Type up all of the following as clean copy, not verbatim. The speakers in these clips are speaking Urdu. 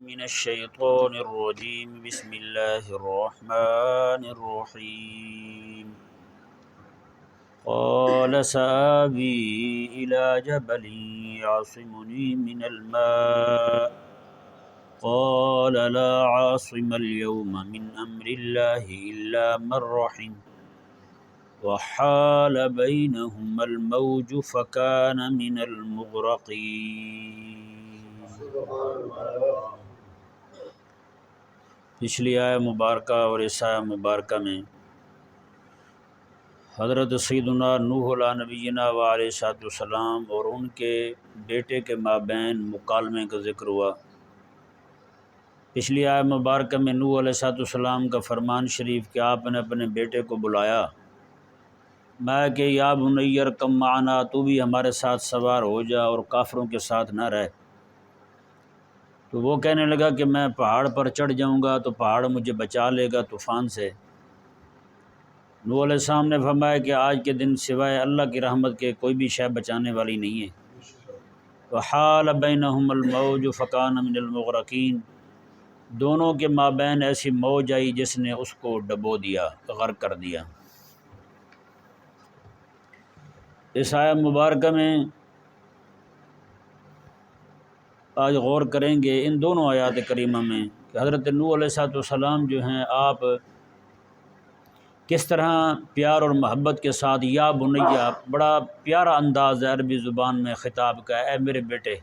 من الشیطان الرجیم بسم اللہ الرحمن الرحیم قال سآوی إلى جبل يعصمني من الماء قال لا عاصم اليوم من أمر الله إلا من رحم وحال بينهما الموج فكان من المغرقين۔ پچھلی آیہ مبارکہ اور اس آیہ مبارکہ میں حضرت سیدنا نوح علیہ نبینا و علیہ السلام اور ان کے بیٹے کے مابین مکالمے کا ذکر ہوا۔ پچھلی آیہ مبارکہ میں نوح علیہ السلام کا فرمان شریف کہ آپ نے اپنے بیٹے کو بلایا، میں کہ یا بنی ارکب معنا، تو بھی ہمارے ساتھ سوار ہو جا اور کافروں کے ساتھ نہ رہ۔ تو وہ کہنے لگا کہ میں پہاڑ پر چڑھ جاؤں گا تو پہاڑ مجھے بچا لے گا طوفان سے۔ نوح علیہ السلام نے فرمایا کہ آج کے دن سوائے اللہ کی رحمت کے کوئی بھی شے بچانے والی نہیں ہے۔ وحال بینہم الموج فکان من المغرقین، دونوں کے مابین ایسی موج آئی جس نے اس کو ڈبو دیا، غرق کر دیا۔ اس آیہ مبارکہ میں آج غور کریں گے ان دونوں آیات کریمہ میں کہ حضرت نوح علیہ السلام جو ہیں آپ کس طرح پیار اور محبت کے ساتھ یا بنیہ، بڑا پیارا انداز ہے عربی زبان میں خطاب کا، اے میرے بیٹے۔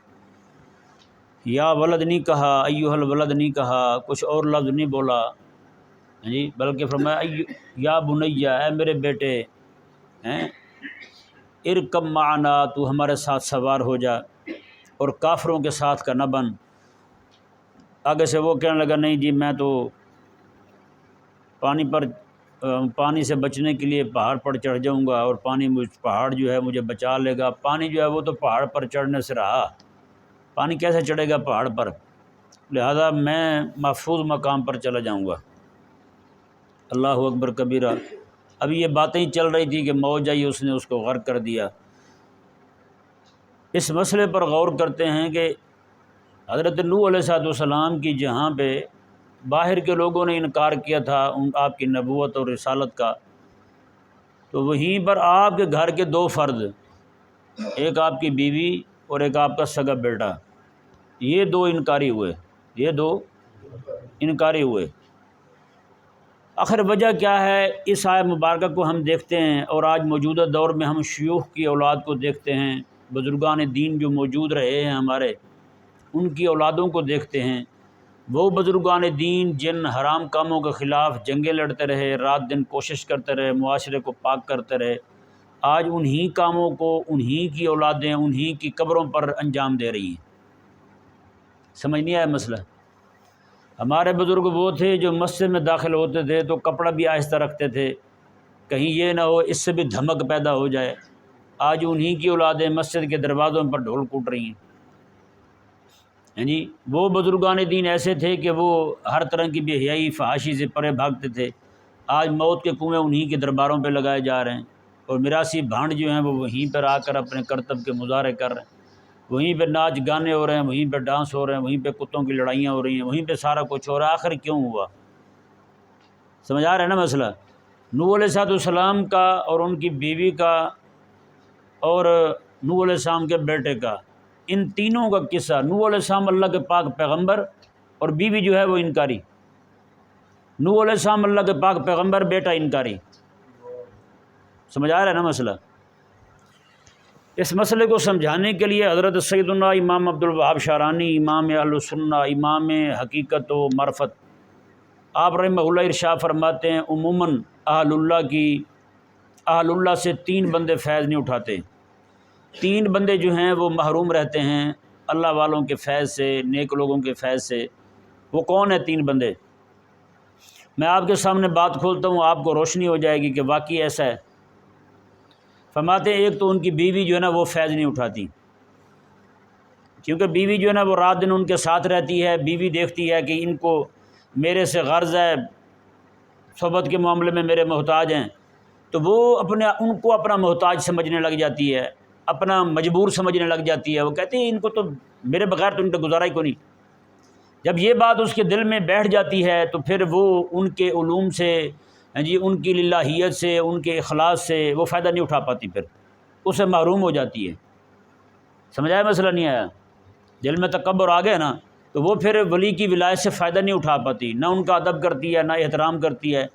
یا ولد نہیں کہا، ایھا الولد نہیں کہا، کچھ اور لفظ نہیں بولا جی، بلکہ فرمایا یا بنیہ، اے میرے بیٹے، ارکب معنا، تو ہمارے ساتھ سوار ہو جا اور کافروں کے ساتھ کا نہ بن۔ آگے سے وہ کہنے لگا نہیں جی میں تو پانی سے بچنے کے لیے پہاڑ پر چڑھ جاؤں گا اور پہاڑ جو ہے مجھے بچا لے گا۔ پانی جو ہے وہ تو پہاڑ پر چڑھنے سے رہا، پانی کیسے چڑھے گا پہاڑ پر، لہذا میں محفوظ مقام پر چلا جاؤں گا۔ اللہ اکبر کبیرہ۔ اب یہ باتیں ہی چل رہی تھی کہ موج آئی، اس نے اس کو غرق کر دیا۔ اس مسئلے پر غور کرتے ہیں کہ حضرت نوح علیہ السلام کی جہاں پہ باہر کے لوگوں نے انکار کیا تھا آپ کی نبوت اور رسالت کا، تو وہیں پر آپ کے گھر کے دو فرد، ایک آپ کی بیوی اور ایک آپ کا سگا بیٹا، یہ دو انکاری ہوئے۔ آخر وجہ کیا ہے؟ اس آیہ مبارکہ کو ہم دیکھتے ہیں اور آج موجودہ دور میں ہم شیوخ کی اولاد کو دیکھتے ہیں، بزرگان دین جو موجود رہے ہیں ہمارے، ان کی اولادوں کو دیکھتے ہیں۔ وہ بزرگان دین جن حرام کاموں کے خلاف جنگیں لڑتے رہے، رات دن کوشش کرتے رہے، معاشرے کو پاک کرتے رہے، آج انہی کاموں کو انہی کی اولادیں انہی کی قبروں پر انجام دے رہی ہیں۔ سمجھ نہیں آیا مسئلہ؟ ہمارے بزرگ وہ تھے جو مسجد میں داخل ہوتے تھے تو کپڑا بھی آہستہ رکھتے تھے، کہیں یہ نہ ہو اس سے بھی دھمک پیدا ہو جائے۔ آج انہی کی اولادیں مسجد کے دروازوں پر ڈھول کوٹ رہی ہیں جی۔ وہ بزرگان دین ایسے تھے کہ وہ ہر طرح کی بے حیائی فحاشی سے پرے بھاگتے تھے، آج موت کے کنویں انہی کے درباروں پہ لگائے جا رہے ہیں، اور میراثی بھانڈ جو ہیں وہ وہیں پر آ کر اپنے کرتب کے مظاہرے کر رہے ہیں، وہیں پہ ناچ گانے ہو رہے ہیں، وہیں پہ ڈانس ہو رہے ہیں، وہیں پہ کتوں کی لڑائیاں ہو رہی ہیں، وہیں پہ سارا کچھ ہو رہا ہے۔ آخر کیوں ہوا؟ سمجھ آ رہا ہے نا مسئلہ؟ نوح علیہ السلام کا اور ان کی بیوی کا اور نوح علیہ السلام کے بیٹے کا، ان تینوں کا قصہ، نوح علیہ السلام اللہ کے پاک پیغمبر اور بیوی جو ہے وہ انکاری، نوح علیہ السلام اللہ کے پاک پیغمبر، بیٹا انکاری۔ سمجھ آ رہا ہے نا مسئلہ؟ اس مسئلے کو سمجھانے کے لیے حضرت سیدنا امام عبدالوہاب شعرانی، امام اہل سنہ، امام حقیقت و معرفت، آپ رحمہ اللہ ارشاد فرماتے ہیں عموماً اہل اللہ سے 3 بندے فیض نہیں اٹھاتے، 3 بندے جو ہیں وہ محروم رہتے ہیں اللہ والوں کے فیض سے، نیک لوگوں کے فیض سے۔ وہ کون ہیں 3 بندے؟ میں آپ کے سامنے بات کھولتا ہوں، آپ کو روشنی ہو جائے گی کہ واقعی ایسا ہے۔ فرماتے ہیں ایک تو ان کی بیوی جو ہے نا وہ فیض نہیں اٹھاتی، کیونکہ بیوی جو ہے نا وہ رات دن ان کے ساتھ رہتی ہے، بیوی دیکھتی ہے کہ ان کو میرے سے غرض ہے، صحبت کے معاملے میں میرے محتاج ہیں، تو وہ ان کو اپنا محتاج سمجھنے لگ جاتی ہے، اپنا مجبور سمجھنے لگ جاتی ہے۔ وہ کہتے ہیں ان کو تو میرے بغیر تو ان کا گزارا ہی کو نہیں۔ جب یہ بات اس کے دل میں بیٹھ جاتی ہے تو پھر وہ ان کے علوم سے ان کی للہیت سے، ان کے اخلاص سے وہ فائدہ نہیں اٹھا پاتی، پھر اس سے محروم ہو جاتی ہے۔ سمجھایا مسئلہ نہیں آیا؟ دل میں تکبر آ گیا نا تو وہ پھر ولی کی ولایت سے فائدہ نہیں اٹھا پاتی، نہ ان کا ادب کرتی ہے، نہ احترام کرتی ہے،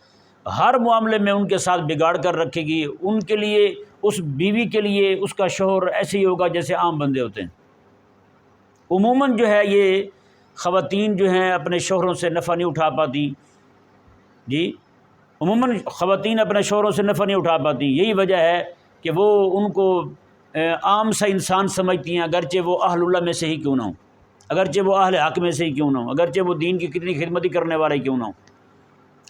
ہر معاملے میں ان کے ساتھ بگاڑ کر رکھے گی۔ ان کے لیے، اس بیوی کے لیے اس کا شوہر ایسے ہی ہوگا جیسے عام بندے ہوتے ہیں۔ عموماً جو ہے یہ خواتین جو ہیں اپنے شوہروں سے نفع نہیں اٹھا پاتی، جی عموماً خواتین اپنے شوہروں سے نفع نہیں اٹھا پاتی۔ یہی وجہ ہے کہ وہ ان کو عام سا انسان سمجھتی ہیں، اگرچہ وہ اہل اللہ میں سے ہی کیوں نہ ہوں، اگرچہ وہ اہل حق میں سے ہی کیوں نہ ہوں، اگرچہ وہ دین کی کتنی خدمتی کرنے والے کیوں نہ ہوں۔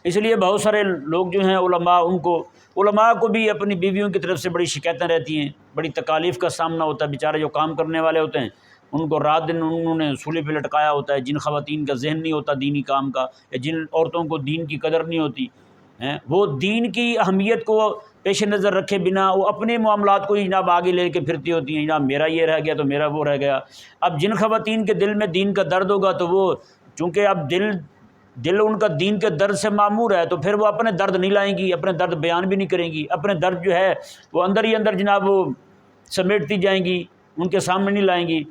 اس لیے بہت سارے لوگ جو ہیں علماء کو بھی اپنی بیویوں کی طرف سے بڑی شکایتیں رہتی ہیں، بڑی تکالیف کا سامنا ہوتا ہے۔ بیچارے جو کام کرنے والے ہوتے ہیں ان کو رات دن انہوں نے سولی پہ لٹکایا ہوتا ہے۔ جن خواتین کا ذہن نہیں ہوتا دینی کام کا، یا جن عورتوں کو دین کی قدر نہیں ہوتی، وہ دین کی اہمیت کو پیش نظر رکھے بنا وہ اپنے معاملات کو جناب آگے لے کے پھرتی ہوتی ہیں، جناب میرا یہ رہ گیا تو میرا وہ رہ گیا۔ اب جن خواتین کے دل میں دین کا درد ہوگا تو وہ چونکہ اب دل ان کا دین کے درد سے معمور ہے، تو پھر وہ اپنے درد نہیں لائیں گی، اپنے درد بیان بھی نہیں کریں گی، اپنے درد جو ہے وہ اندر ہی اندر جناب وہ سمیٹتی جائیں گی، ان کے سامنے نہیں لائیں گی۔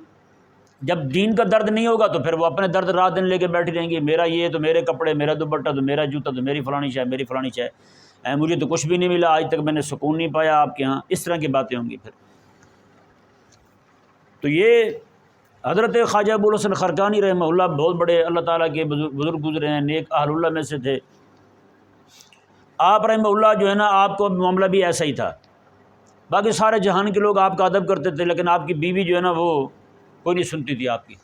جب دین کا درد نہیں ہوگا تو پھر وہ اپنے درد رات دن لے کے بیٹھی رہیں گی، میرا یہ تو میرے کپڑے، میرا دوپٹہ تو میرا جوتا تو میری فلانی شے، میری فلانی شے، مجھے تو کچھ بھی نہیں ملا، آج تک میں نے سکون نہیں پایا آپ کے ہاں، اس طرح کی باتیں ہوں گی پھر۔ تو یہ حضرت خواجہ ابوالحسن خرقانی رحمہ اللہ بہت بڑے اللہ تعالیٰ کے بزرگ گزرے ہیں، نیک اہل اللہ میں سے تھے۔ آپ رحمہ اللہ جو ہے نا، آپ کو معاملہ بھی ایسا ہی تھا۔ باقی سارے جہان کے لوگ آپ کا ادب کرتے تھے، لیکن آپ کی بیوی جو ہے نا وہ کوئی نہیں سنتی تھی آپ کی۔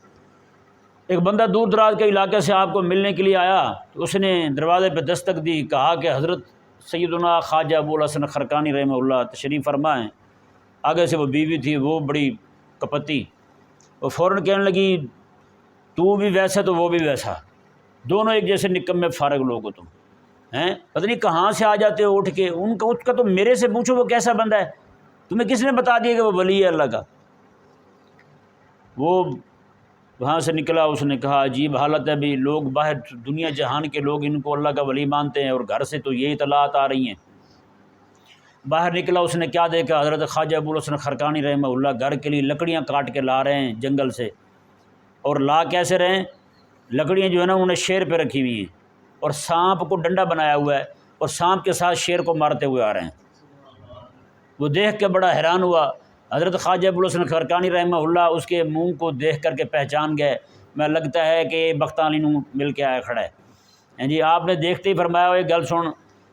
ایک بندہ دور دراز کے علاقے سے آپ کو ملنے کے لیے آیا تو اس نے دروازے پہ دستک دی، کہا کہ حضرت سیدنا خواجہ ابوالحسن خرقانی رحمہ اللہ تشریف فرما ہیں۔ آگے سے وہ بیوی تھی، وہ بڑی کپتی، وہ فوراً کہنے لگی تو بھی ویسا تو وہ بھی ویسا، دونوں ایک جیسے نکمے فارغ لوگ ہو تم، پتہ نہیں کہاں سے آ جاتے ہو اٹھ کے، اس کا تو میرے سے پوچھو وہ کیسا بندہ ہے، تمہیں کس نے بتا دیا کہ وہ ولی ہے اللہ کا؟ وہ وہاں سے نکلا، اس نے کہا عجیب حالت ہے بھی، لوگ باہر دنیا جہان کے لوگ ان کو اللہ کا ولی مانتے ہیں اور گھر سے تو یہ اطلاعات آ رہی ہیں۔ باہر نکلا، اس نے کیا دیکھا؟ حضرت خواجہ ابوالحسن خرقانی رحمہ اللہ گھر کے لیے لکڑیاں کاٹ کے لا رہے ہیں جنگل سے، اور لا کیسے رہے ہیں؟ لکڑیاں جو ہے نا انہوں نے شیر پہ رکھی ہوئی ہیں، اور سانپ کو ڈنڈا بنایا ہوا ہے، اور سانپ کے ساتھ شیر کو مارتے ہوئے آ رہے ہیں۔ وہ دیکھ کے بڑا حیران ہوا۔ حضرت خواجہ ابوالحسن خرقانی رحمہ اللہ اس کے منہ کو دیکھ کر کے پہچان گئے، میں لگتا ہے کہ بختانی نوں مل کے آیا کھڑا ہے۔ جی آپ نے دیکھتے ہی فرمایا یہ گل سن،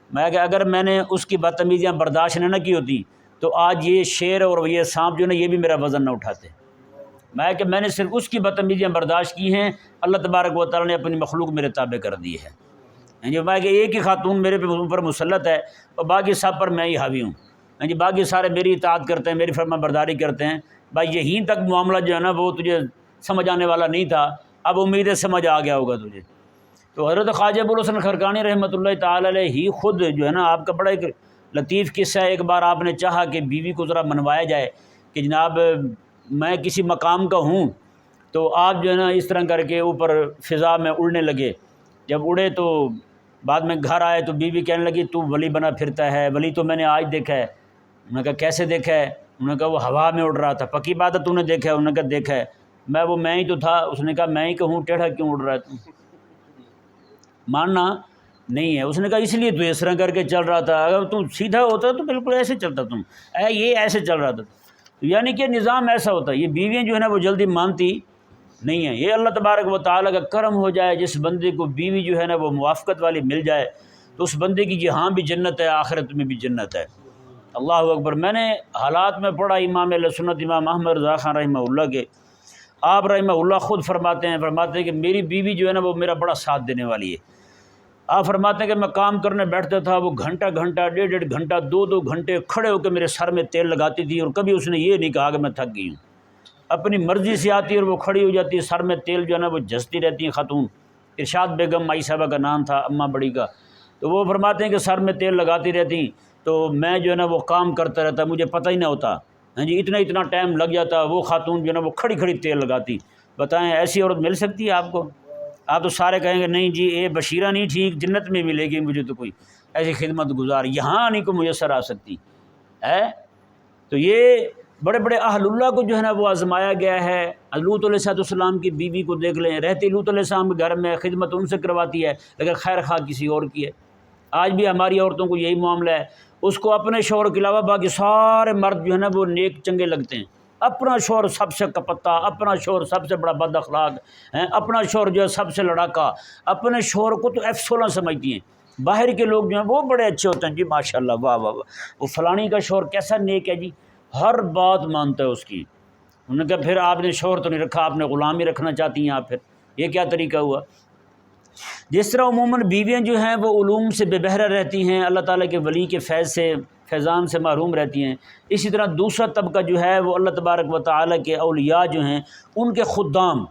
میں کہ اگر میں نے اس کی بدتمیزیاں برداشت نہ کی ہوتی تو آج یہ شیر اور یہ سانپ جو ہے نا یہ بھی میرا وزن نہ اٹھاتے۔ میں کہ میں نے صرف اس کی بدتمیزیاں برداشت کی ہیں، اللہ تبارک و تعالیٰ نے اپنی مخلوق میرے تابع کر دی ہے۔ جی میں کہ ایک ہی خاتون میرے پر مسلط ہے اور باقی سب پر میں ہی حاوی ہوں، جی باقی سارے میری اطاعت کرتے ہیں، میری فرما برداری کرتے ہیں۔ بھائی یہیں تک معاملہ جو ہے نا وہ تجھے سمجھ آنے والا نہیں تھا، اب امید ہے سمجھ آ گیا ہوگا تجھے۔ تو حضرت خواجہ ابوالحسن خرقانی رحمۃ اللہ تعالی علیہ ہی خود جو ہے نا، آپ کا بڑا ایک لطیف قصہ ہے، ایک بار آپ نے چاہا کہ بیوی کو ذرا منوایا جائے کہ جناب میں کسی مقام کا ہوں، تو آپ جو ہے نا اس طرح کر کے اوپر فضا میں اڑنے لگے۔ جب اڑے تو بعد میں گھر آئے تو بیوی کہنے لگی تو ولی بنا پھرتا ہے، ولی تو میں نے آج دیکھا ہے۔ انہوں نے کہا کیسے دیکھا ہے؟ انہوں نے کہا وہ ہوا میں اڑ رہا تھا۔ پکی بات ہے تو نے دیکھا ہے؟ انہوں نے کہا دیکھا ہے۔ میں ہی تو تھا۔ اس نے کہا میں ہی کہوں ٹیڑھا کیوں اڑ رہا ہے؟ ماننا نہیں ہے۔ اس نے کہا اس لیے تو اس طرح کر کے چل رہا تھا، اگر تم سیدھا ہوتا تو بالکل ایسے چلتا، تم یہ ایسے چل رہا تھا۔ یعنی کہ نظام ایسا ہوتا ہے۔ یہ بیویاں جو ہے نا وہ جلدی مانتی نہیں ہیں۔ یہ اللہ تبارک و تعالیٰ کا کرم ہو جائے، جس بندے کو بیوی جو ہے نا وہ موافقت والی مل جائے تو اس بندے کی یہاں بھی جنت ہے، آخرت میں بھی جنت ہے۔ اللہ اکبر۔ میں نے حالات میں پڑھا امام اہل سنت امام احمد رضا خان رحمہ اللہ کے، آپ رحمہ اللہ خود فرماتے ہیں کہ میری بیوی جو ہے نا وہ میرا بڑا ساتھ دینے والی ہے۔ آپ فرماتے ہیں کہ میں کام کرنے بیٹھتا تھا، وہ گھنٹہ گھنٹہ، ڈیڑھ ڈیڑھ گھنٹہ، دو گھنٹے کھڑے ہو کے میرے سر میں تیل لگاتی تھی، اور کبھی اس نے یہ نہیں کہا کہ میں تھک گئی ہوں۔ اپنی مرضی سے آتی اور وہ کھڑی ہو جاتی، سر میں تیل جو ہے نا وہ جھستی رہتی ہیں خاتون۔ ارشاد بیگم مائی صاحبہ کا نام تھا، اماں بڑی کا۔ تو وہ فرماتے ہیں کہ سر میں تیل لگاتی رہتی تو میں جو ہے نا وہ کام کرتا رہتا، مجھے پتہ ہی نہ ہوتا، جی اتنا ٹائم لگ جاتا۔ وہ خاتون جو ہے نا وہ کھڑی کھڑی تیل لگاتی۔ بتائیں ایسی عورت مل سکتی ہے آپ کو؟ آپ تو سارے کہیں گے نہیں جی یہ بشیرہ نہیں ٹھیک، جنت میں ملے گی مجھے تو کوئی ایسی خدمت گزار یہاں نہیں کو میسر آ سکتی ہے۔ تو یہ بڑے بڑے اہل اللہ کو جو ہے نا وہ آزمایا گیا ہے۔ لوط علیہ السلام کی بیوی کو دیکھ لیں، رہتی لوط علیہ السلام کے گھر میں خدمت ان سے کرواتی ہے لیکن خیر خواہ کسی اور کی ہے۔ آج بھی ہماری عورتوں کو یہی معاملہ ہے، اس کو اپنے شوہر کے علاوہ باقی سارے مرد جو ہے نا وہ نیک چنگے لگتے ہیں، اپنا شوہر سب سے کپتا، اپنا شوہر سب سے بڑا بد اخلاق ہیں، اپنا شوہر جو ہے سب سے لڑاکا، اپنے شوہر کو تو F16 سمجھتی ہیں۔ باہر کے لوگ جو ہیں وہ بڑے اچھے ہوتے ہیں، جی ماشاءاللہ واہ واہ واہ، وہ فلانی کا شوہر کیسا نیک ہے جی، ہر بات مانتا ہے اس کی۔ انہوں نے کہا پھر آپ نے شوہر تو نہیں رکھا، آپ نے غلام ہی رکھنا چاہتی ہیں آپ، پھر یہ کیا طریقہ ہوا؟ جس طرح عموماً بیویاں جو ہیں وہ علوم سے بے بہرہ رہتی ہیں، اللہ تعالیٰ کے ولی کے فیض سے فیضان سے محروم رہتی ہیں، اسی طرح دوسرا طبقہ جو ہے وہ اللہ تبارک و تعالیٰ کے اولیاء جو ہیں ان کے خدام،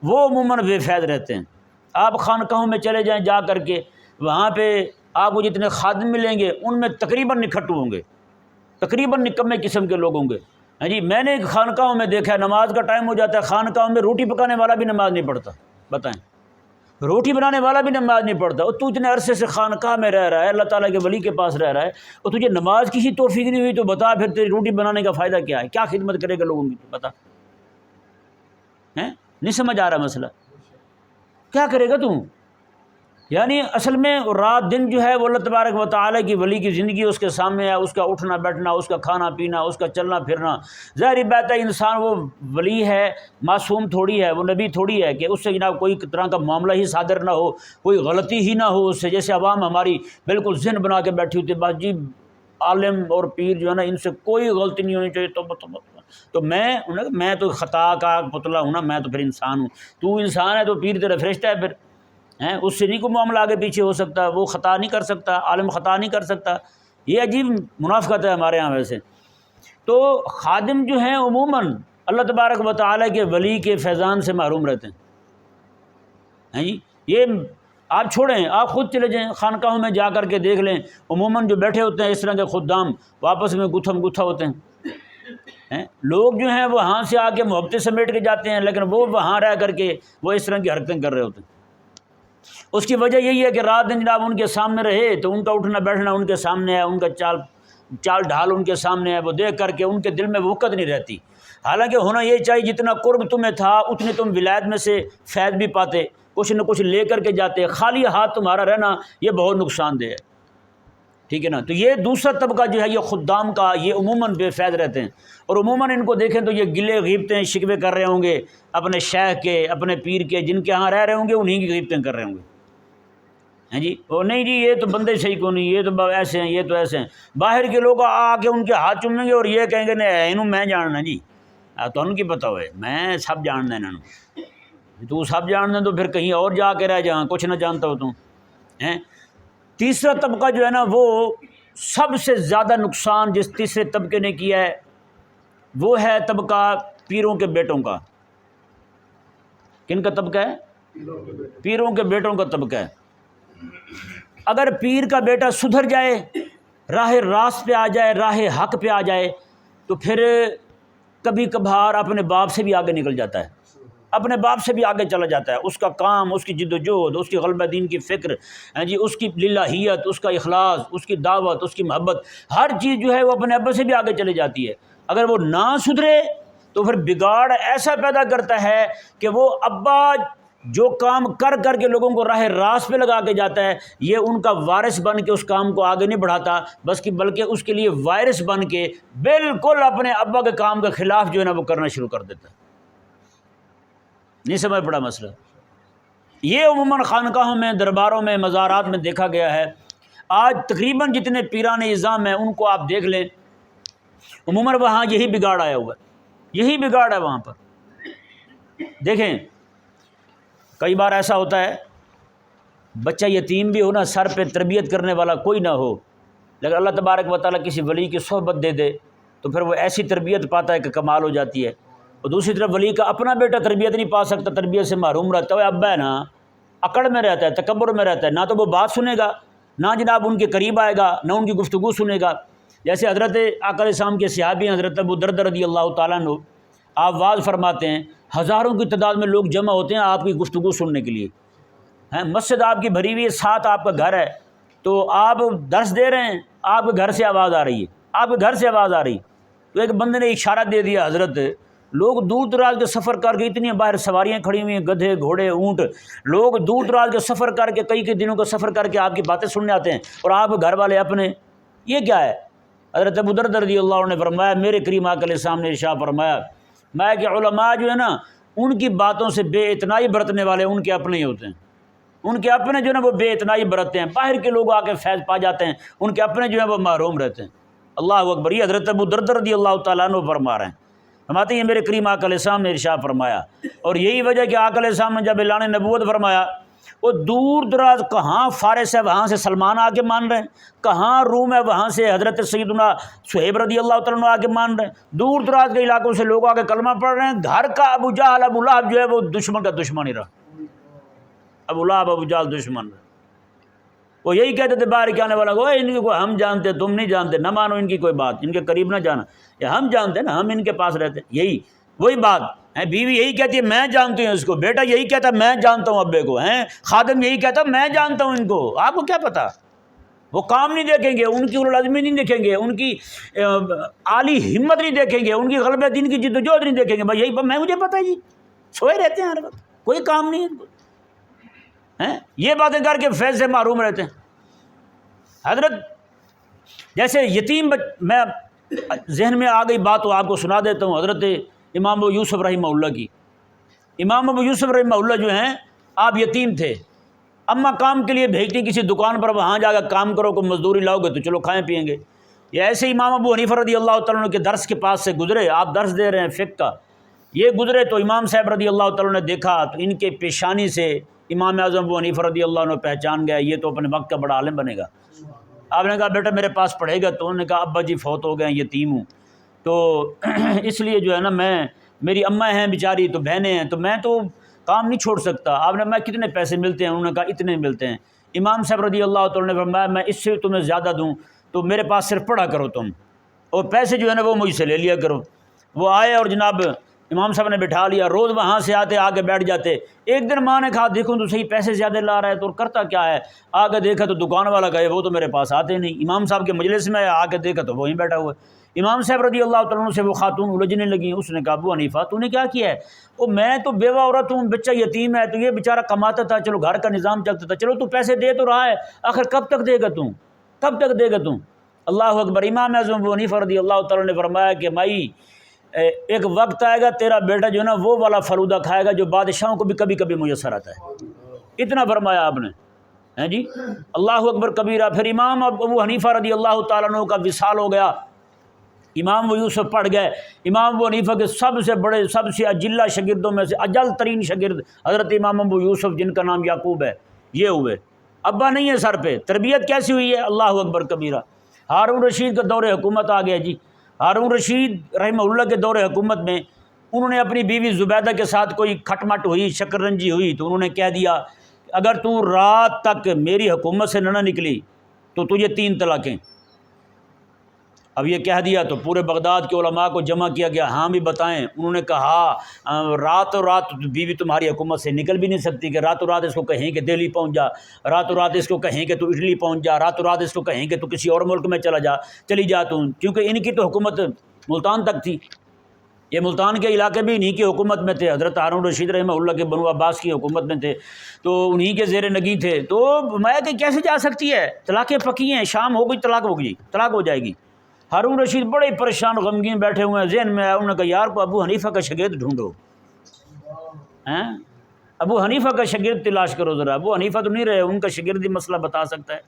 وہ عموماً بے فیض رہتے ہیں۔ آپ خانقاہوں میں چلے جائیں جا کر کے، وہاں پہ آپ کو جتنے خادم ملیں گے ان میں تقریباً نکھٹو ہوں گے، تقریباً نکمے قسم کے لوگ ہوں گے۔ ہاں جی، میں نے خانقاہوں میں دیکھا ہے نماز کا ٹائم ہو جاتا ہے، خانقاہوں میں روٹی پکانے والا بھی نماز نہیں پڑھتا، بتائیں، روٹی بنانے والا بھی نماز نہیں پڑھتا۔ اور تو اتنے عرصے سے خانقاہ میں رہ رہا ہے، اللہ تعالیٰ کے ولی کے پاس رہ رہا ہے، اور تجھے نماز کی ہی توفیق نہیں ہوئی تو بتا پھر تیری روٹی بنانے کا فائدہ کیا ہے؟ کیا خدمت کرے گا لوگوں کی؟ تو بتا، ہیں نہیں سمجھ آ رہا مسئلہ، کیا کرے گا تم؟ یعنی اصل میں رات دن جو ہے وہ اللہ تبارک و تعالیٰ کی ولی کی زندگی اس کے سامنے ہے، اس کا اٹھنا بیٹھنا، اس کا کھانا پینا، اس کا چلنا پھرنا۔ ظاہر بات ہے انسان وہ ولی ہے، معصوم تھوڑی ہے، وہ نبی تھوڑی ہے کہ اس سے جناب کوئی طرح کا معاملہ ہی صادر نہ ہو، کوئی غلطی ہی نہ ہو اس سے، جیسے عوام ہماری بالکل ذہن بنا کے بیٹھی ہوتی ہے بس جی عالم اور پیر جو ہے نا ان سے کوئی غلطی نہیں ہونی چاہیے، تو میں تو خطا کا پتلا ہوں نا، میں تو پھر انسان ہوں، تو انسان ہے تو پیر تیرا فرشتہ ہے، پھر ہیں اس سے نہیں کوئی معاملہ آگے پیچھے ہو سکتا، وہ خطا نہیں کر سکتا، عالم خطا نہیں کر سکتا۔ یہ عجیب منافقت ہے ہمارے ہاں ویسے۔ تو خادم جو ہیں عموماً اللہ تبارک و تعالیٰ کے ولی کے فیضان سے محروم رہتے ہیں جی۔ یہ آپ چھوڑیں، آپ خود چلے جائیں خانقاہوں میں جا کر کے دیکھ لیں، عموماً جو بیٹھے ہوتے ہیں اس طرح کے خدام وہ آپس میں گتھم گتھا ہوتے ہیں۔ لوگ جو ہیں وہ وہاں سے آ کے محبتیں سمیٹ کے جاتے ہیں، لیکن وہ وہاں رہ کر کے وہ اس طرح کی حرکتیں کر رہے ہوتے ہیں۔ اس کی وجہ یہی ہے کہ رات دن جناب ان کے سامنے رہے تو ان کا اٹھنا بیٹھنا ان کے سامنے ہے، ان کا چال ڈھال ان کے سامنے ہے، وہ دیکھ کر کے ان کے دل میں وقت نہیں رہتی۔ حالانکہ ہونا یہ چاہیے جتنا قرب تمہیں تھا اتنے تم ولایت میں سے فیض بھی پاتے، کچھ نہ کچھ لے کر کے جاتے، خالی ہاتھ تمہارا رہنا یہ بہت نقصان دہ ہے، ٹھیک ہے نا۔ تو یہ دوسرا طبقہ جو ہے یہ خدام کا، یہ عموماً بے فیض رہتے ہیں، اور عموماً ان کو دیکھیں تو یہ گلے غیبتیں شکوے کر رہے ہوں گے اپنے شیخ کے، اپنے پیر کے، جن کے ہاں رہ رہے ہوں گے انہی کی غیبتیں کر رہے ہوں گے، ہیں جی۔ وہ نہیں جی یہ تو بندے صحیح کو نہیں، یہ تو ایسے ہیں، یہ تو ایسے ہیں۔ باہر کے لوگ آ کے ان کے ہاتھ چومیں گے اور یہ کہیں گے نہیں انہوں میں جاننا جی، تو ان کی پتہ ہوئے میں سب جاننا انہوں، تو سب جاننا تو پھر کہیں اور جا کے رہ جہاں کچھ نہ جانتا ہو تم ہیں۔ تیسرا طبقہ جو ہے نا وہ سب سے زیادہ نقصان جس تیسرے طبقے نے کیا ہے وہ ہے طبقہ پیروں کے بیٹوں کا۔ کن کا طبقہ ہے؟ پیروں کے بیٹوں کا طبقہ ہے۔ اگر پیر کا بیٹا سدھر جائے، راہ راست پہ آ جائے، راہ حق پہ آ جائے، تو پھر کبھی کبھار اپنے باپ سے بھی آگے نکل جاتا ہے، اپنے باپ سے بھی آگے چلا جاتا ہے۔ اس کا کام، اس کی جد و جہد، اس کی غلبہ دین کی فکر جی، اس کی للہیت، اس کا اخلاص، اس کی دعوت، اس کی محبت، ہر چیز جو ہے وہ اپنے ابا سے بھی آگے چلی جاتی ہے۔ اگر وہ نہ سدھرے تو پھر بگاڑ ایسا پیدا کرتا ہے کہ وہ ابا جو کام کر کر کے لوگوں کو راہ راست پہ لگا کے جاتا ہے، یہ ان کا وارث بن کے اس کام کو آگے نہیں بڑھاتا، بلکہ اس کے لیے وارث بن کے بالکل اپنے ابا کے کام کے خلاف جو ہے نا وہ کرنا شروع کر دیتا ہے۔ نہیں سمجھ پڑا مسئلہ؟ یہ عموماً خانقاہوں میں، درباروں میں، مزارات میں دیکھا گیا ہے۔ آج تقریباً جتنے پیران نظام ہیں ان کو آپ دیکھ لیں، عموماً وہاں یہی بگاڑ آیا ہوا ہے، یہی بگاڑ ہے وہاں پر۔ دیکھیں کئی بار ایسا ہوتا ہے بچہ یتیم بھی ہو نا، سر پہ تربیت کرنے والا کوئی نہ ہو، لیکن اللہ تبارک و تعالیٰ کسی ولی کی صحبت دے دے تو پھر وہ ایسی تربیت پاتا ہے کہ کمال ہو جاتی ہے۔ اور دوسری طرف ولی کا اپنا بیٹا تربیت نہیں پا سکتا، تربیت سے محروم رہتا ہے، ابا ہے نا اکڑ میں رہتا ہے، تکبر میں رہتا ہے، نہ تو وہ بات سنے گا، نہ جناب ان کے قریب آئے گا، نہ ان کی گفتگو سنے گا۔ جیسے حضرت آقا علیہ السلام کے صحابی حضرت ابو دردہ رضی اللہ تعالیٰ عنہ، آپ واز فرماتے ہیں، ہزاروں کی تعداد میں لوگ جمع ہوتے ہیں آپ کی گفتگو سننے کے لیے، مسجد آپ کی بھری ہوئی ہے، ساتھ آپ کا گھر ہے، تو آپ درس دے رہے ہیں، آپ کے گھر سے آواز آ رہی ہے، آپ کے گھر سے آواز آ رہی، تو ایک بندے نے اشارہ دے دیا، حضرت لوگ دور دراز کے سفر کر کے، اتنی باہر سواریاں کھڑی ہوئی ہیں، گدھے گھوڑے اونٹ، لوگ دور دراز کے سفر کر کے، کئی دنوں کا سفر کر کے آپ کی باتیں سننے آتے ہیں، اور آپ گھر والے اپنے، یہ کیا ہے؟ حضرت ابو دردر رضی اللہ عنہ نے فرمایا، میرے کریم آقا علیہ السلام نے ارشاد فرمایا، میں کہ علماء جو ہے نا، ان کی باتوں سے بے اتنائی برتنے والے ان کے اپنے ہی ہوتے ہیں، ان کے اپنے جو ہے نا وہ بے اتنائی برتتے ہیں، باہر کے لوگ آ کے فیض پا جاتے ہیں، ان کے اپنے جو ہیں وہ محروم رہتے ہیں۔ اللہ اکبر، یہ حضرت ابو دردر رضی اللہ تعالیٰ عنہ فرما رہے ہیں، فرماتے ہیں میرے کریم آقا علیہ السلام نے ارشاد فرمایا، اور یہی وجہ کہ آقا علیہ السلام نے جب اعلان نبوت فرمایا، وہ دور دراز کہاں فارس ہے وہاں سے سلمان آ کے مان رہے ہیں، کہاں روم ہے وہاں سے حضرت سیدنا صہیب رضی اللہ تعالیٰ عنہ آ کے مان رہے ہیں، دور دراز کے علاقوں سے لوگ آ کے کلمہ پڑھ رہے ہیں، گھر کا ابو جہل ابو لہب جو ہے وہ دشمن کا دشمن ہی رہا، ابو لہب ابو جہل دشمن رہا۔ وہ یہی کہتے تھے باہر کے آنے والا کو، ان کو ہم جانتے تم نہیں جانتے، نہ مانو ان کی کوئی بات، ان کے قریب نہ جانا، یا ہم جانتے نا، ہم ان کے پاس رہتے، یہی وہی بات ہے۔ بیوی یہی کہتی ہے میں جانتی ہوں اس کو، بیٹا یہی کہتا ہے میں جانتا ہوں ابے کو، ہیں خادم یہی کہتا ہے میں جانتا ہوں ان کو، آپ کو کیا پتا؟ وہ کام نہیں دیکھیں گے، ان کی العزمی نہیں دیکھیں گے، ان کی عالی ہمت نہیں دیکھیں گے، ان کی غلبہ دین کی جد و جہد نہیں دیکھیں گے، بھائی یہی میں مجھے پتہ ہے جی، سوئے رہتے ہیں ہر وقت، کوئی کام نہیں ہے، یہ باتیں کر کے فیض سے محروم رہتے ہیں۔ حضرت جیسے یتیم میں ذہن میں آ گئی بات تو آپ کو سنا دیتا ہوں، حضرت امام ابو یوسف رحمہ اللہ کی۔ امام ابو یوسف رحمہ اللہ جو ہیں، آپ یتیم تھے، اماں کام کے لیے بھیجتی کسی دکان پر، وہاں جا کر کام کرو، کوئی مزدوری لاؤ گے تو چلو کھائیں پئیں گے۔ یا ایسے امام ابو حنیفہ رضی اللہ تعالیٰ عنہ کے درس کے پاس سے گزرے، آپ درس دے رہے ہیں فقہ کا، یہ گزرے تو امام صاحب رضی اللہ تعالیٰ عنہ نے دیکھا تو ان کے پیشانی سے امام اعظم ابو حنیفہ رضی اللہ عنہ پہچان گیا، یہ تو اپنے وقت کا بڑا عالم بنے گا۔ آپ نے کہا بیٹا میرے پاس پڑھے گا؟ تو انہوں نے کہا ابا جی فوت ہو گئے ہیں، یتیم ہوں، تو اس لیے جو ہے نا میری اماں ہیں بیچاری، تو بہنیں ہیں، تو میں تو کام نہیں چھوڑ سکتا۔ آپ نے میں کتنے پیسے ملتے ہیں؟ انہوں نے کہا اتنے ملتے ہیں۔ امام صاحب رضی اللہ تعالیٰ نے فرمایا میں اس سے تمہیں زیادہ دوں تو میرے پاس صرف پڑھا کرو تم، اور پیسے جو ہے نا وہ مجھ سے لے لیا کرو۔ وہ آئے اور جناب امام صاحب نے بٹھا لیا، روز وہاں سے آتے آگے بیٹھ جاتے۔ ایک دن ماں نے کہا دیکھو تو صحیح پیسے زیادہ لا رہا ہے تو کرتا کیا ہے؟ آگے دیکھا تو دکان والا گئے، وہ تو میرے پاس آتے نہیں۔ امام صاحب کے مجلس میں آگے دیکھا تو وہیں بیٹھا ہوا ہے۔ امام صاحب رضی اللہ تعالیٰ عنہ سے وہ خاتون الجھنے لگیں، اس نے کہا ابو حنیفہ تو نے کیا کیا ہے؟ وہ میں تو بیوہ عورت ہوں، بچہ یتیم ہے، تو یہ بیچارہ کماتا تھا، چلو گھر کا نظام چلتا تھا، چلو تو پیسے دے تو رہا ہے، آخر کب تک دے گا تم، کب تک دے گا تم؟ اللہ اکبر۔ امام اعظم ابو حنیفہ رضی اللہ تعالیٰ نے فرمایا کہ مائی ایک وقت آئے گا تیرا بیٹا جو ہے نا وہ والا فلودہ کھائے گا جو بادشاہوں کو بھی کبھی کبھی میسر آتا ہے، اتنا فرمایا آپ نے، ہیں جی، اللہ اکبر کبیرہ۔ پھر امام ابو حنیفہ رضی اللہ تعالیٰ عنہ کا وصال ہو گیا، امام ابو یوسف پڑھ گئے۔ امام ابو حنیفہ کے سب سے بڑے، سب سے اجلہ شاگردوں میں سے اجل ترین شاگرد حضرت امام ابو یوسف، جن کا نام یعقوب ہے، یہ ہوئے۔ ابا نہیں ہے سر پہ، تربیت کیسی ہوئی ہے؟ اللہ اکبر کبیرہ۔ ہارون رشید کا دور حکومت آ گیا جی۔ ہارون رشید رحمہ اللہ کے دور حکومت میں انہوں نے اپنی بیوی زبیدہ کے ساتھ کوئی کھٹ مٹ ہوئی، شکر رنجی ہوئی، تو انہوں نے کہہ دیا اگر تو رات تک میری حکومت سے نہ نکلی تو تجھے 3 طلاقیں۔ اب یہ کہہ دیا تو پورے بغداد کے علماء کو جمع کیا گیا، ہاں بھی بتائیں۔ انہوں نے کہا راتوں رات بیوی تمہاری حکومت سے نکل بھی نہیں سکتی، کہ راتوں رات اس کو کہیں کہ دہلی پہنچ جا، راتوں رات اس کو کہیں کہ تو اٹلی پہنچ جا، راتوں رات اس کو کہیں کہ تو کسی اور ملک میں چلی جا تم، کیونکہ ان کی تو حکومت ملتان تک تھی، یہ ملتان کے علاقے بھی انہی کی حکومت میں تھے، حضرت ہارون رشید رحمہ اللہ کے بنو عباس کی حکومت میں تھے، تو انہی کے زیر نگیں تھے۔ تو میں کہ کیسے جا سکتی ہے؟ طلاقیں پکی ہیں، شام ہو گئی طلاق ہو گئی، طلاق ہو جائے گی۔ ہارون رشید بڑے پریشان غمگین بیٹھے ہوئے ہیں، ذہن میں آیا، انہوں نے کہا یار کو ابو حنیفہ کا شاگرد ڈھونڈو، ابو حنیفہ کا شاگرد تلاش کرو ذرا، ابو حنیفہ تو نہیں رہے، ان کا شاگرد ہی مسئلہ بتا سکتا ہے۔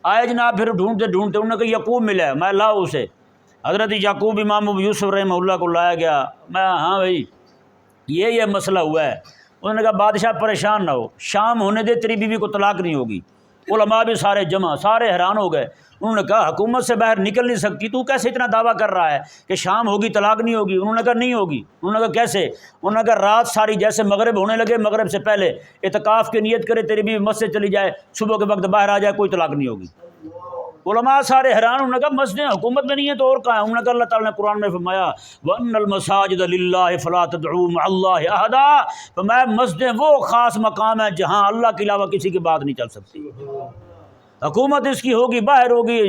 آئے جناب، پھر ڈھونڈتے ڈھونڈتے انہوں نے کہا یعقوب ملا ہے، میں لاؤ اسے۔ حضرت یعقوب امام ابو یوسف رحمہ اللہ کو لایا گیا، میں ہاں بھائی یہ مسئلہ ہوا ہے۔ انہوں نے کہا بادشاہ پریشان نہ ہو، شام ہونے دے تیری بیوی کو طلاق نہیں ہوگی۔ علماء بھی سارے جمع، سارے حیران ہو گئے۔ انہوں نے کہا حکومت سے باہر نکل نہیں سکتی، تو کیسے اتنا دعویٰ کر رہا ہے کہ شام ہوگی طلاق نہیں ہوگی؟ انہوں نے کہا نہیں ہوگی۔ انہوں نے کہا کیسے؟ انہوں نے کہا رات ساری جیسے مغرب ہونے لگے، مغرب سے پہلے اعتکاف کی نیت کرے، تیری بیوی مسجد چلی جائے، صبح کے وقت باہر آ جائے، کوئی طلاق نہیں ہوگی۔ علماء سارے حیران، انہوں نے کہا مسجدیں حکومت میں نہیں ہے تو اور کہاں ہے؟ انہوں نے کہا اللہ تعالیٰ نے قرآن میں فرمایا وَأَنَّ الْمَسَاجِدَ لِلَّهِ فَلَا تَدْعُوا مَعَ اللَّهِ أَحَدًا، فرمایا مسجدیں وہ خاص مقام ہے جہاں اللہ کے علاوہ کسی کی بات نہیں چل سکتی۔ حکومت اس کی ہوگی باہر ہوگی،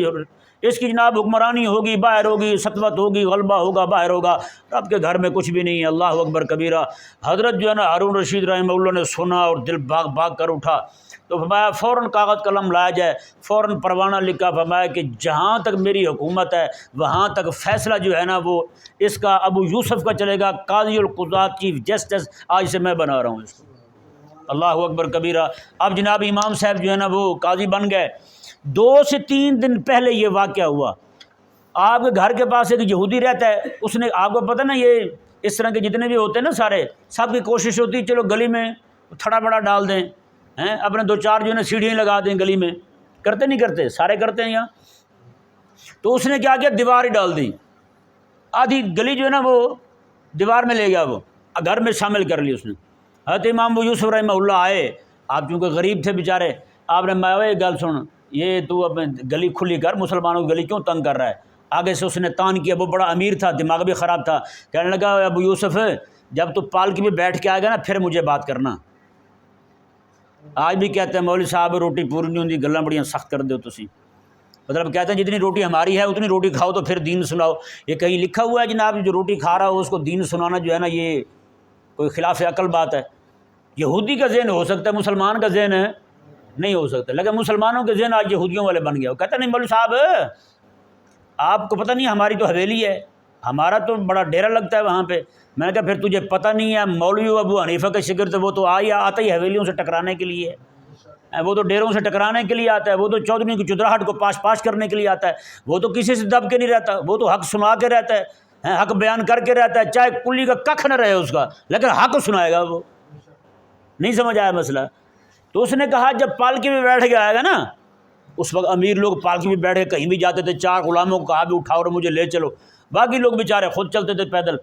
اس کی جناب حکمرانی ہوگی باہر ہوگی، سطوت ہوگی، غلبہ ہوگا باہر ہوگا، رب کے گھر میں کچھ بھی نہیں ہے۔ اللہ اکبر کبیرہ۔ حضرت جو ہے نا ہارون رشید رحمہ اللہ نے سنا اور دل بھاگ بھاگ کر اٹھا، تو فرمایا فوراً کاغذ قلم لایا جائے، فوراً پروانہ لکھا، فرمایا کہ جہاں تک میری حکومت ہے وہاں تک فیصلہ جو ہے نا وہ اس کا ابو یوسف کا چلے گا، قاضی القضات چیف جسٹس آج سے میں بنا رہا ہوں اس کو۔ اللہ اکبر کبیرہ۔ اب جناب امام صاحب جو ہے نا وہ قاضی بن گئے۔ 2 سے 3 دن پہلے یہ واقعہ ہوا۔ آپ کے گھر کے پاس ایک یہودی رہتا ہے، اس نے، آپ کو پتہ نا یہ اس طرح کے جتنے بھی ہوتے ہیں نا سارے، سب کی کوشش ہوتی ہے چلو گلی میں تھڑا بڑا ڈال دیں، اپنے 2-4 جو ہے نا سیڑھیاں لگا دیں گلی میں، کرتے نہیں کرتے؟ سارے کرتے ہیں یہاں۔ تو اس نے کیا کیا، دیوار ہی ڈال دی، آدھی گلی جو ہے نا وہ دیوار میں لے گیا، وہ گھر میں شامل کر لی اس نے۔ حضرت امام ابو یوسف رحمہ اللہ آئے، آپ چونکہ غریب تھے بیچارے، آپ نے مایا ایک گل سن، یہ تو اپنے گلی کھلی کر، مسلمانوں کی گلی کیوں تنگ کر رہا ہے؟ آگے سے اس نے تان کیا، وہ بڑا امیر تھا، دماغ بھی خراب تھا، کہنے لگا ابو یوسف جب تو پالکی میں بیٹھ کے آئے گا نا پھر مجھے بات کرنا۔ آج بھی کہتے ہیں مولوی صاحب روٹی پوری نہیں ہوتی، گلاں بڑیاں سخت کر دو تسی، مطلب کہتے ہیں جتنی روٹی ہماری ہے اتنی روٹی کھاؤ تو پھر دین سناؤ۔ یہ کہیں لکھا ہوا ہے جناب جو روٹی کھا رہا ہو اس کو دین سنانا جو ہے نا یہ کوئی خلاف عقل بات ہے؟ یہودی کا ذہن ہو سکتا ہے، مسلمان کا ذہن نہیں ہو سکتا، لیکن مسلمانوں کے ذہن آج یہودیوں والے بن گیا۔ وہ کہتا نہیں مولوی صاحب آپ کو پتہ نہیں ہماری تو حویلی ہے، ہمارا تو بڑا ڈیرا لگتا ہے وہاں پہ۔ میں نے کہا پھر تجھے پتہ نہیں ہے، مولوی ابو حنیفہ کے شاگرد وہ تو آتا ہی حویلیوں سے ٹکرانے کے لیے ہے، وہ تو ڈیروں سے ٹکرانے کے لیے آتا ہے، وہ تو چودھریوں کی چودراہٹ کو پاش کرنے کے لیے آتا ہے، وہ تو کسی سے دب کے نہیں رہتا، وہ تو حق سنا کے رہتا ہے، حق بیان کر کے رہتا ہے، چاہے کلی کا ککھ نہ رہے اس کا، لیکن حق سنائے گا وہ۔ نہیں سمجھ آیا مسئلہ؟ تو اس نے کہا جب پالکی میں بیٹھ کے آئے گا نا، اس وقت امیر لوگ پالکی میں بیٹھ کے کہیں بھی جاتے تھے، 4 غلاموں کو کہا بھی اٹھاؤ اور مجھے لے چلو، باقی لوگ بیچارے خود چلتے تھے پیدل۔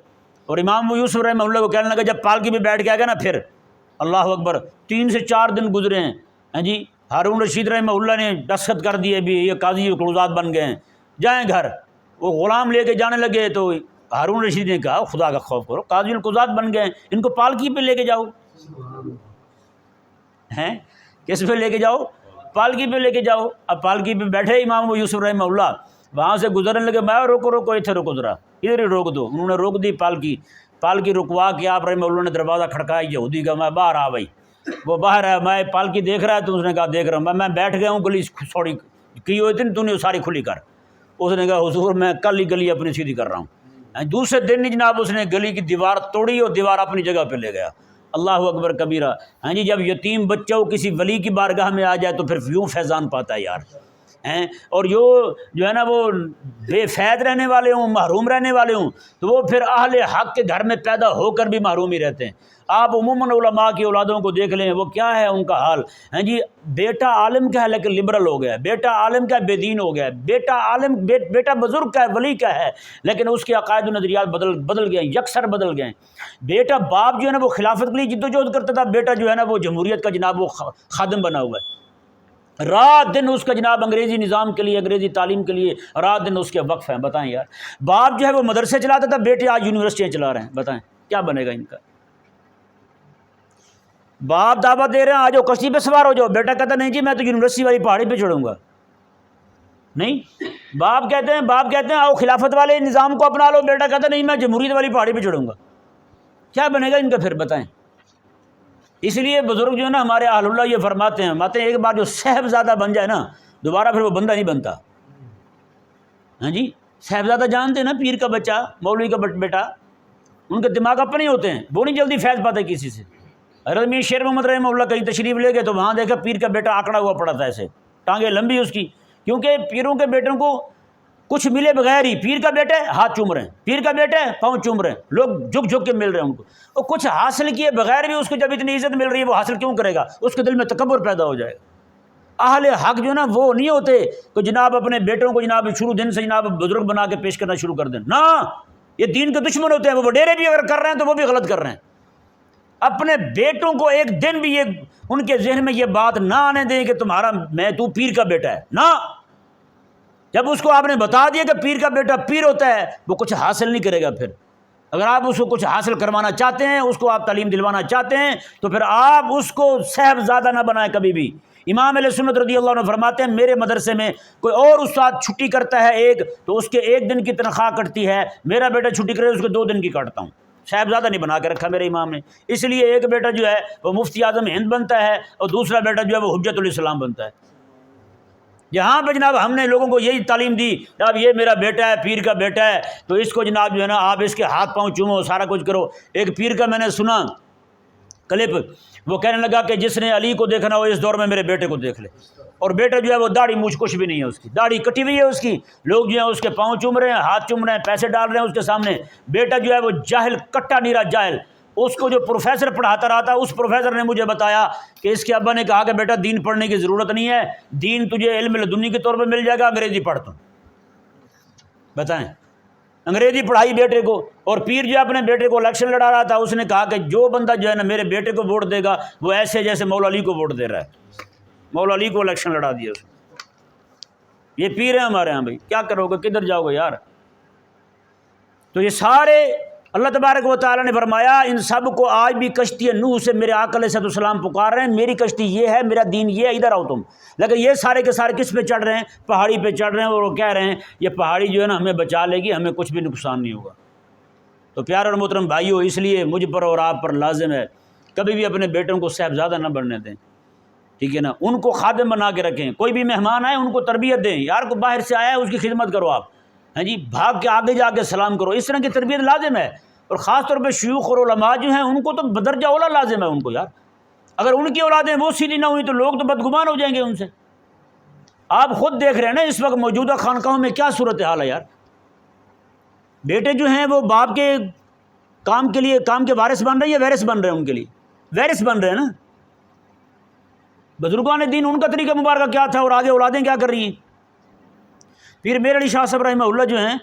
اور امام ابو یوسف رحمہ اللہ کو کہنے لگا جب پالکی میں بیٹھ کے آئے گا نا پھر اللہ اکبر 3 سے 4 دن گزرے ہیں، ہاں جی ہارون رشید رحمہ اللہ نے دستخط کر دیے بھی یہ قاضی القضات بن گئے ہیں، جائیں گھر۔ وہ غلام لے کے جانے لگے تو ہارون رشید نے کہا خدا کا خوف کرو، قاضی القضات بن گئے ہیں، ان کو پالکی پہ لے کے جاؤ، ہیں کس پہ لے کے جاؤ؟ پالکی پہ لے کے جاؤ۔ اب پالکی پہ بیٹھے امام ابو یوسف رحمہ اللہ، وہاں سے گزرنے لگے، میں روکو روکو ادھر رکو ذرا، ادھر ہی روک دو۔ انہوں نے روک دی پالکی رکوا کے آپ رحمہ اللہ نے دروازہ کھڑکایا یہودی کا، میں باہر آ بھائی۔ وہ باہر ہے، میں پالکی دیکھ رہا ہے تو اس نے کہا دیکھ رہا ہوں، میں بیٹھ گیا ہوں، گلی سوڑی کی ہوئی تھی تو نے ساری کھلی کر۔ اس نے کہا حضور میں کل ہی گلی اپنی سیدھی کر رہا ہوں۔ دوسرے دن ہی جناب اس نے گلی کی دیوار توڑی اور دیوار اپنی جگہ پہ لے گیا۔ اللہ اکبر کبیرہ۔ ہاں جی جب یتیم بچہ ہو کسی ولی کی بارگاہ میں آ جائے تو پھر یوں فیضان پاتا ہے یار، اور جو ہے نا وہ بے فید رہنے والے ہوں، محروم رہنے والے ہوں، تو وہ پھر اہل حق کے گھر میں پیدا ہو کر بھی محروم ہی رہتے ہیں۔ آپ عموماً علماء کی اولادوں کو دیکھ لیں وہ کیا ہے ان کا حال، ہاں جی بیٹا عالم کا ہے لیکن لبرل ہو گیا، بیٹا عالم کا ہے بے دین ہو گیا، بیٹا بزرگ کا ہے ولی کا ہے لیکن اس کے عقائد و نظریات بدل گئے ہیں، یکسر بدل گئے ہیں۔ بیٹا باپ جو ہے نا وہ خلافت کے لیے جدوجہد کرتا تھا، بیٹا جو ہے نا وہ جمہوریت کا جناب وہ خادم بنا ہوا ہے، رات دن اس کا جناب انگریزی نظام کے لیے، انگریزی تعلیم کے لیے رات دن اس کے وقف ہیں۔ بتائیں یار، باپ جو ہے وہ مدرسے چلاتا تھا، بیٹے آج یونیورسٹیاں چلا رہے ہیں، بتائیں کیا بنے گا ان کا؟ باپ دعوت دے رہے ہیں آ جاؤ کشتی پہ سوار ہو جاؤ، بیٹا کہتا نہیں جی میں تو یونیورسٹی والی پہاڑی پہ چڑھوں گا۔ نہیں، باپ کہتے ہیں آؤ خلافت والے نظام کو اپنا لو، بیٹا کہتا نہیں میں جمہوریت والی پہاڑی پہ چڑھوں گا۔ کیا بنے گا ان کا پھر بتائیں؟ اس لیے بزرگ جو ہے نا ہمارے اہل اللہ یہ فرماتے ہیں ایک بار جو صاحبزادہ بن جائے نا دوبارہ پھر وہ بندہ نہیں بنتا۔ ہاں جی صاحبزادہ جانتے ہیں نا، پیر کا بچہ، مولوی کا بیٹا، ان کے دماغ اپنے ہوتے ہیں، وہ نہیں جلدی فیض پاتے کسی سے۔ حضرت میر شیر محمد رحمہ اللہ کہیں تشریف لے گئے تو وہاں دیکھا پیر کا بیٹا آکڑا ہوا پڑا تھا، ایسے ٹانگیں لمبی اس کی، کیونکہ پیروں کے بیٹوں کو کچھ ملے بغیر ہی، پیر کا بیٹا ہاتھ چوم رہے ہیں، پیر کا بیٹا پاؤں چوم رہے ہیں، لوگ جھک جھک کے مل رہے ہیں ان کو، اور کچھ حاصل کیے بغیر بھی اس کو جب اتنی عزت مل رہی ہے وہ حاصل کیوں کرے گا؟ اس کے دل میں تکبر پیدا ہو جائے گا۔ اہل حق جو ہے نا وہ نہیں ہوتے کہ جناب اپنے بیٹوں کو جناب شروع دن سے جناب بزرگ بنا کے پیش کرنا شروع کر دیں، نہ، یہ دین کے دشمن ہوتے ہیں، وہ وڈیرے بھی اگر کر رہے ہیں تو وہ بھی غلط کر رہے ہیں۔ اپنے بیٹوں کو ایک دن بھی یہ ان کے ذہن میں یہ بات نہ آنے دیں کہ تو پیر کا بیٹا ہے، نہ، جب اس کو آپ نے بتا دیا کہ پیر کا بیٹا پیر ہوتا ہے، وہ کچھ حاصل نہیں کرے گا پھر۔ اگر آپ اس کو کچھ حاصل کروانا چاہتے ہیں، اس کو آپ تعلیم دلوانا چاہتے ہیں، تو پھر آپ اس کو صاحبزادہ نہ بنائیں کبھی بھی۔ امام علیہ سنت رضی اللہ عنہ فرماتے ہیں میرے مدرسے میں کوئی اور استاد چھٹی کرتا ہے ایک تو اس کے 1 دن کی تنخواہ کٹتی ہے، میرا بیٹا چھٹی کرے اس کو 2 دن کی کاٹتا ہوں۔ صاحبزادہ نہیں بنا کے رکھا میرے امام نے، اس لیے ایک بیٹا جو ہے وہ مفتی اعظم ہند بنتا ہے اور دوسرا بیٹا جو ہے وہ حجت الاسلام بنتا ہے۔ جہاں پہ جناب ہم نے لوگوں کو یہی تعلیم دی جناب یہ میرا بیٹا ہے، پیر کا بیٹا ہے، تو اس کو جناب جو ہے نا آپ اس کے ہاتھ پاؤں چومو، سارا کچھ کرو۔ ایک پیر کا میں نے سنا کلپ، وہ کہنے لگا کہ جس نے علی کو دیکھنا ہو اس دور میں میرے بیٹے کو دیکھ لے، اور بیٹا جو ہے وہ داڑھی مونچھ کچھ بھی نہیں ہے، اس کی داڑھی کٹی ہوئی ہے، اس کی لوگ جو ہیں اس کے پاؤں چوم رہے ہیں، ہاتھ چوم رہے ہیں، پیسے ڈال رہے ہیں اس کے سامنے۔ بیٹا جو ہے وہ جاہل، کٹا نیرا جاہل۔ اس کو جو پروفیسر پڑھاتا رہا تھا، اس پروفیسر نے مجھے بتایا کہ اس کے ابا نے کہا کہ بیٹا دین پڑھنے کی ضرورت نہیں ہے، دین تجھے علم لدنی کے طور پہ مل جائے گا، انگریزی پڑھ تم۔ بتائیں، انگریزی پڑھائی بیٹے کو۔ اور پیر جو اپنے بیٹے کو الیکشن لڑا رہا تھا، اس نے کہا کہ جو بندہ جو ہے نا میرے بیٹے کو ووٹ دے گا وہ ایسے جیسے مولا علی کو ووٹ دے رہا ہے۔ مولا علی کو الیکشن لڑا دیا اس نے۔ یہ پیر ہیں ہمارے ہاں بھائی، کیا کرو گے، کدھر جاؤ گے یار؟ تو یہ سارے اللہ تبارک و تعالیٰ نے فرمایا ان سب کو آج بھی کشتی نوح سے میرے آقا علیہ السلام پکار رہے ہیں، میری کشتی یہ ہے، میرا دین یہ ہے، ادھر آؤ تم۔ لیکن یہ سارے کے سارے کس پہ چڑھ رہے ہیں؟ پہاڑی پہ چڑھ رہے ہیں، اور وہ کہہ رہے ہیں یہ پہاڑی جو ہے نا ہمیں بچا لے گی، ہمیں کچھ بھی نقصان نہیں ہوگا۔ تو پیارے اور محترم بھائیو، اس لیے مجھ پر اور آپ پر لازم ہے کبھی بھی اپنے بیٹوں کو صاحبزادہ نہ بننے دیں، ٹھیک ہے نا؟ ان کو خادم بنا کے رکھیں، کوئی بھی مہمان آئے ان کو تربیت دیں، یار کو باہر سے آیا ہے اس کی خدمت کرو آپ، ہاں جی، بھاگ کے آگے جا کے سلام کرو، اس طرح کی تربیت لازم ہے۔ اور خاص طور پہ شیوخ اور علماء جو ہیں ان کو تو بدرجہ اولا لازم ہے ان کو، یار اگر ان کی اولادیں وہ سیدھی نہ ہوئی تو لوگ تو بدگمان ہو جائیں گے ان سے۔ آپ خود دیکھ رہے ہیں نا اس وقت موجودہ خانقاہوں میں کیا صورتحال ہے یار، بیٹے جو ہیں وہ باپ کے کام کے لیے کام کے وارث بن رہے ہیں یا وارث بن رہے ہیں؟ ان کے لیے وارث بن رہے ہیں نا۔ بزرگان دین ان کا طریقہ مبارکہ کیا تھا اور آگے اولادیں کیا کر رہی ہیں؟ پھر میرے علی شاہ صاحب رحمہ اللہ جو ہیں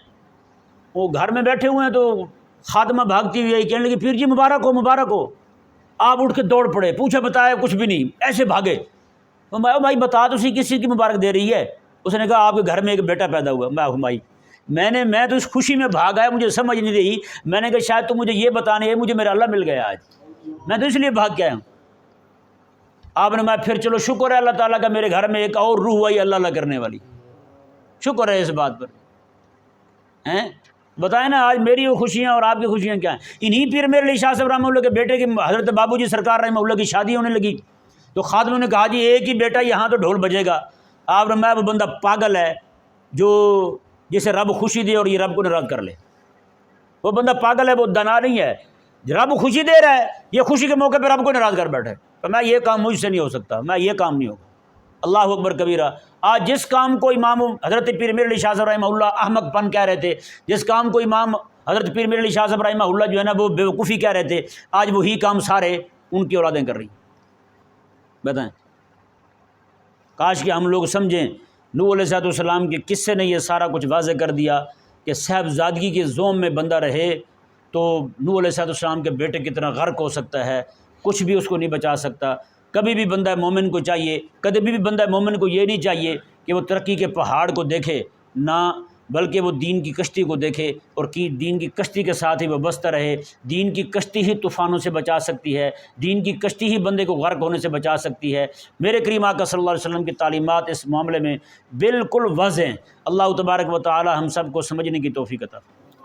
وہ گھر میں بیٹھے ہوئے ہیں تو خادمہ بھاگتی ہوئی کہنے لگی پیر جی مبارک ہو مبارک ہو۔ آپ اٹھ کے دوڑ پڑے، پوچھا بتایا کچھ بھی نہیں، ایسے بھاگے۔ تو میں بھائی بتا تو سی کس چیز کی مبارک دے رہی ہے؟ اس نے کہا آپ کے گھر میں ایک بیٹا پیدا ہوا۔ میں تو اس خوشی میں بھاگ آیا، مجھے سمجھ نہیں رہی، میں نے کہا شاید تو مجھے یہ بتانے ہے مجھے میرا اللہ مل گیا آج، میں تو اس لیے بھاگ کے آیا ہوں۔ آپ نے میں پھر چلو شکر ہے اللہ تعالیٰ کا میرے گھر میں ایک اور روح آئی اللہ کرنے والی، شکر ہے اس بات پر۔ ہیں بتائیں نا آج میری وہ خوشیاں اور آپ کی خوشیاں کیا ہیں؟ انہی پیر میرے علی شاہ صاحب رحمہ اللہ کے بیٹے کی حضرت بابو جی سرکار رحمہ اللہ کی شادی ہونے لگی تو خادموں نے کہا جی ایک ہی بیٹا یہاں تو ڈھول بجے گا۔ آپ نے وہ بندہ پاگل ہے جو جسے رب خوشی دے اور یہ رب کو ناراض کر لے، وہ بندہ پاگل ہے، وہ دانا نہیں ہے۔ رب خوشی دے رہا ہے، یہ خوشی کے موقع پہ رب کو ناراض کر بیٹھے، تو میں یہ کام مجھ سے نہیں ہو سکتا، میں یہ کام نہیں ہوگا۔ اللہ اکبر کبیرہ۔ آج جس کام کو امام حضرت پیر میر علی شاہ صاحب رحمہ اللہ احمق پن کہہ رہے تھے، جس کام کو امام حضرت پیر میر علی شاہ صاحب رحمہ اللہ جو ہے نا وہ بیوقوفی کہہ رہے تھے، آج وہی کام سارے ان کی اولادیں کر رہی ہیں۔ بتائیں، کاش کہ ہم لوگ سمجھیں۔ نوح علیہ السلام کے قصے نے یہ سارا کچھ واضح کر دیا کہ صاحبزادگی کے زوم میں بندہ رہے تو نوح علیہ السلام کے بیٹے کتنا غرق ہو سکتا ہے، کچھ بھی اس کو نہیں بچا سکتا۔ کبھی بھی بندہ مومن کو چاہیے، کبھی بھی بندہ مومن کو یہ نہیں چاہیے کہ وہ ترقی کے پہاڑ کو دیکھے، نہ بلکہ وہ دین کی کشتی کو دیکھے اور دین کی کشتی کے ساتھ ہی وہ بستا رہے۔ دین کی کشتی ہی طوفانوں سے بچا سکتی ہے، دین کی کشتی ہی بندے کو غرق ہونے سے بچا سکتی ہے۔ میرے کریم آقا صلی اللہ علیہ وسلم کی تعلیمات اس معاملے میں بالکل واضح ہیں۔ اللہ تبارک و تعالی ہم سب کو سمجھنے کی توفیق عطا فرمائے۔